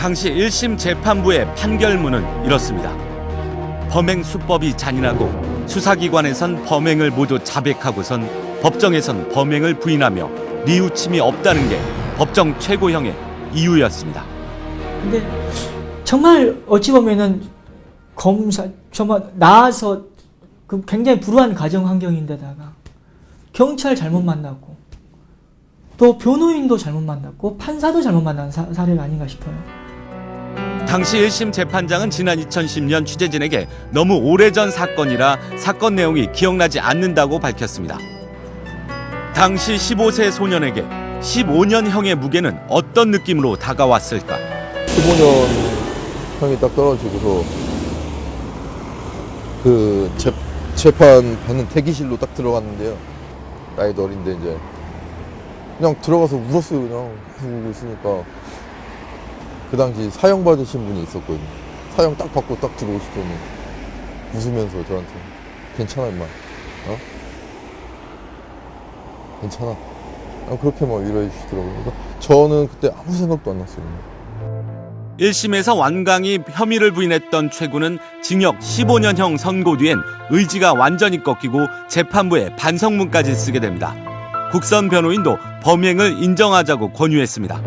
당시 1심 재판부의 판결문은 이렇습니다. 범행 수법이 잔인하고 수사기관에선 범행을 모두 자백하고선 법정에선 범행을 부인하며 뉘우침이 없다는 게 법정 최고형의 이유였습니다. 근데 정말 어찌 보면은 검사 정말 나와서 그 굉장히 불우한 가정 환경인데다가 경찰 잘못 만났고 또 변호인도 잘못 만났고 판사도 잘못 만난 사례가 아닌가 싶어요. 당시 1심 재판장은 지난 2010년 취재진에게 너무 오래전 사건이라 사건 내용이 기억나지 않는다고 밝혔습니다. 당시 15세 소년에게 15년형의 무게는 어떤 느낌으로 다가왔을까? 15년 형이 딱 떨어지고서 그 재판 받는 대기실로 딱 들어갔는데요. 나이도 어린데 이제 그냥 들어가서 울었어요. 그냥 울고 있으니까 그 당시 사형 받으신 분이 있었거든요. 사형 딱 받고 딱 들어오시더니 웃으면서 저한테 괜찮아 임마, 어? 괜찮아. 그렇게 막 위로해 주시더라고요. 그러니까 저는 그때 아무 생각도 안 났어요. 1심에서 완강히 혐의를 부인했던 최군은 징역 15년형 선고 뒤엔 의지가 완전히 꺾이고 재판부에 반성문까지 쓰게 됩니다. 국선 변호인도 범행을 인정하자고 권유했습니다.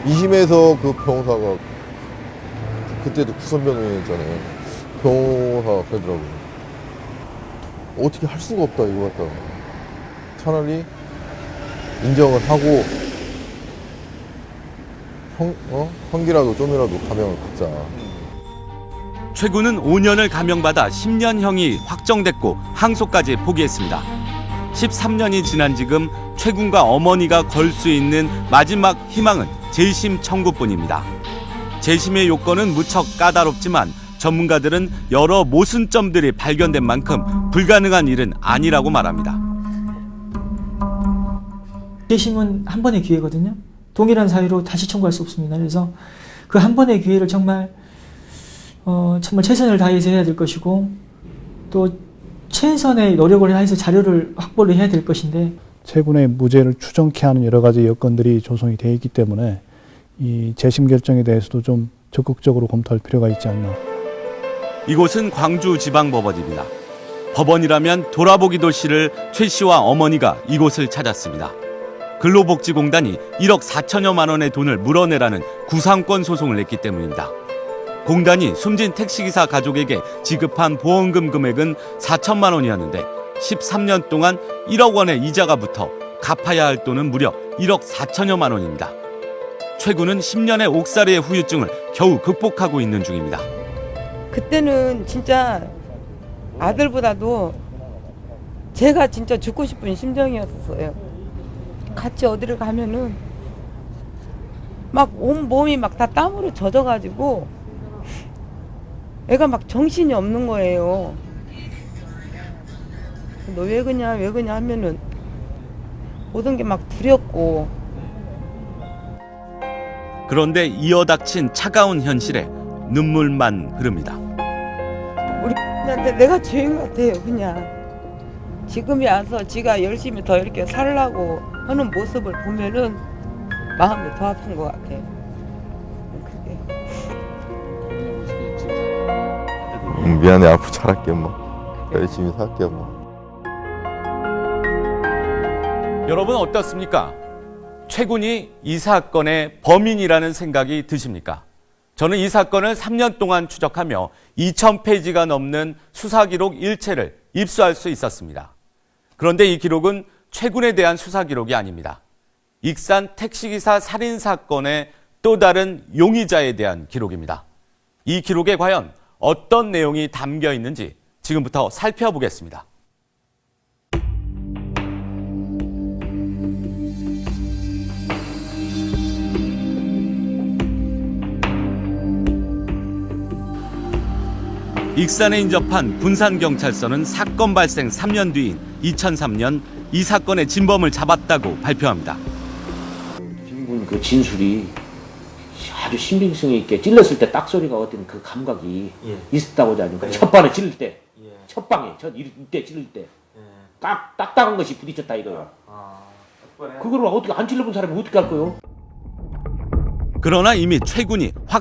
2심에서 그 변호사가 그때도 국선 변호인이었잖아요. 변호사가 그러더라고요. 어떻게 할 수가 없다 이거 같다가 차라리 인정을 하고 형기라도 좀이라도 감형을 받자. 최군은 5년을 감형받아 10년형이 확정됐고 항소까지 포기했습니다. 13년이 지난 지금 최군과 어머니가 걸 수 있는 마지막 희망은 재심 청구뿐입니다. 재심의 요건은 무척 까다롭지만 전문가들은 여러 모순점들이 발견된 만큼 불가능한 일은 아니라고 말합니다. 재심은 한 번의 기회거든요. 동일한 사유로 다시 청구할 수 없습니다. 그래서 그 한 번의 기회를 정말 최선을 다해서 해야 될 것이고 또 최선의 노력을 해서 자료를 확보를 해야 될 것인데 최군의 무죄를 추정케 하는 여러 가지 여건들이 조성이 되어 있기 때문에 이 재심 결정에 대해서도 좀 적극적으로 검토할 필요가 있지 않나. 이곳은 광주지방법원입니다. 법원이라면 돌아보기도 싫을 최 씨와 어머니가 이곳을 찾았습니다. 근로복지공단이 1억 4천여만 원의 돈을 물어내라는 구상권 소송을 냈기 때문입니다. 공단이 숨진 택시기사 가족에게 지급한 보험금 금액은 4천만 원이었는데 13년 동안 1억 원의 이자가 붙어 갚아야 할 돈은 무려 1억 4천여만 원입니다. 최군은 10년의 옥살이의 후유증을 겨우 극복하고 있는 중입니다. 그때는 진짜 아들보다도 제가 진짜 죽고 싶은 심정이었어요. 같이 어디를 가면은 막 온 몸이 막 다 땀으로 젖어가지고 애가 막 정신이 없는 거예요. 너 왜 그냐 하면은 모든 게 막 두렵고. 그런데 이어 닥친 차가운 현실에 눈물만 흐릅니다. 우리 한테 내가 죄인 같아요. 그냥 지금이 와서 지가 열심히 더 이렇게 살라고 하는 모습을 보면은 마음이 더 아픈 것 같아요. 미안해, 앞으로 잘할게 엄마. 열심히 살게 엄마. 여러분 어떻습니까? 최군이 이 사건의 범인이라는 생각이 드십니까? 저는 이 사건을 3년 동안 추적하며 2,000페이지가 넘는 수사기록 일체를 입수할 수 있었습니다. 그런데 이 기록은 최군에 대한 수사 기록이 아닙니다. 익산 택시기사 살인사건의 또 다른 용의자에 대한 기록입니다. 이 기록에 과연 어떤 내용이 담겨 있는지 지금부터 살펴보겠습니다. 익산에 인접한 군산경찰서는 사건 발생 3년 뒤인 2003년 이 사건의 진범을 잡았다고 발표합니다. 김군 그 진술이 아주 신빙성 있게 찔렀을 때 딱 소리가 어떤 그 감각이 있었다고 하지 않습니까? 첫 방에 찔릴 때, 첫 방에 이때 찔릴 때 딱딱한 것이 부딪혔다 이거요. 그걸 어떻게 안 찔러본 사람이 어떻게 할 거요? 그러나 이미 최 군이 확